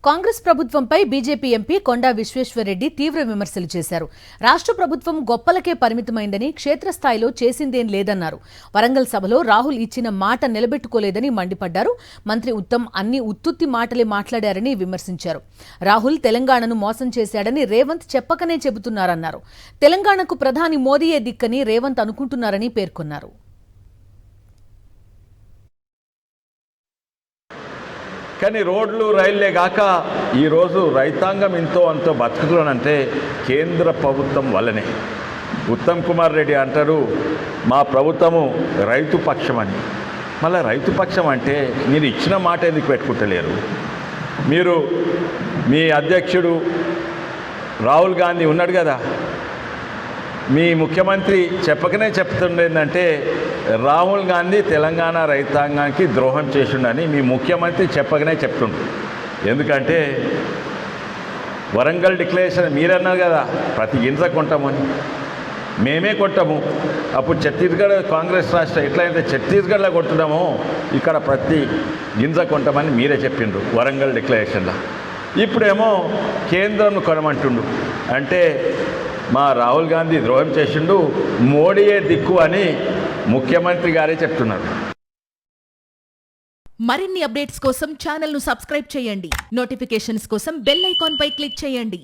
కాంగ్రెస్ ప్రభుత్వంపై BJP MP కొండా విశ్వేశ్వరరెడ్డి తీవ్ర విమర్శలు చేశారు. రాష్ట్ర ప్రభుత్వం గొప్పలకే పరిమితమైందని, క్షేత్రస్థాయిలో చేసిందేం లేదన్నారు. వరంగల్ సభలో రాహుల్ ఇచ్చిన మాట నిలబెట్టుకోలేదని మండిపడ్డారు. మంత్రి ఉత్తమ్ అన్ని ఉత్తుత్తి మాటలే మాట్లాడారని విమర్శించారు. రాహుల్ తెలంగాణను మోసం చేశాడని రేవంత్ చెప్పకనే చెబుతున్నారన్నారు. తెలంగాణకు ప్రధాని మోదీయే దిక్కని రేవంత్ అనుకుంటున్నారని పేర్కొన్నారు. కానీ రోడ్లు రైళ్లే కాక ఈరోజు రైతాంగం ఇంతో అంతో బతుకుతున్నానంటే కేంద్ర ప్రభుత్వం వల్లనే. ఉత్తమ్ కుమార్ రెడ్డి అంటారు మా ప్రభుత్వము రైతు పక్షమని. మళ్ళీ రైతు పక్షం అంటే మీరు ఇచ్చిన మాట ఎందుకు పెట్టుకుంటలేరు? మీరు మీ అధ్యక్షుడు రాహుల్ గాంధీ ఉన్నాడు కదా, మీ ముఖ్యమంత్రి చెప్పకనే చెప్తుండేందంటే రాహుల్ గాంధీ తెలంగాణ రైతాంగానికి ద్రోహం చేసిండని మీ ముఖ్యమంత్రి చెప్పకనే చెప్తుండు. ఎందుకంటే వరంగల్ డిక్లరేషన్ మీరన్నారు కదా, ప్రతి గింజ కొంటామని. మేమే కొంటాము. అప్పుడు ఛత్తీస్గఢ్ కాంగ్రెస్ రాష్ట్రం ఎట్లయితే ఛత్తీస్గఢ్లో కొంటున్నామో ఇక్కడ ప్రతి గింజ కొంటామని మీరే చెప్పిండ్రు వరంగల్ డిక్లరేషన్లో. ఇప్పుడేమో కేంద్రం కొనమంటుండు. అంటే మా రాహుల్ గాంధీ ద్రోహం చేసిండు, మోడీయే దిక్కు అని ముఖ్యమంత్రి గారే చెప్తున్నారు. మరిన్ని అప్డేట్స్ కోసం ఛానల్ ను సబ్స్క్రైబ్ చేయండి. నోటిఫికేషన్స్ కోసం బెల్ ఐకాన్ పై క్లిక్ చేయండి.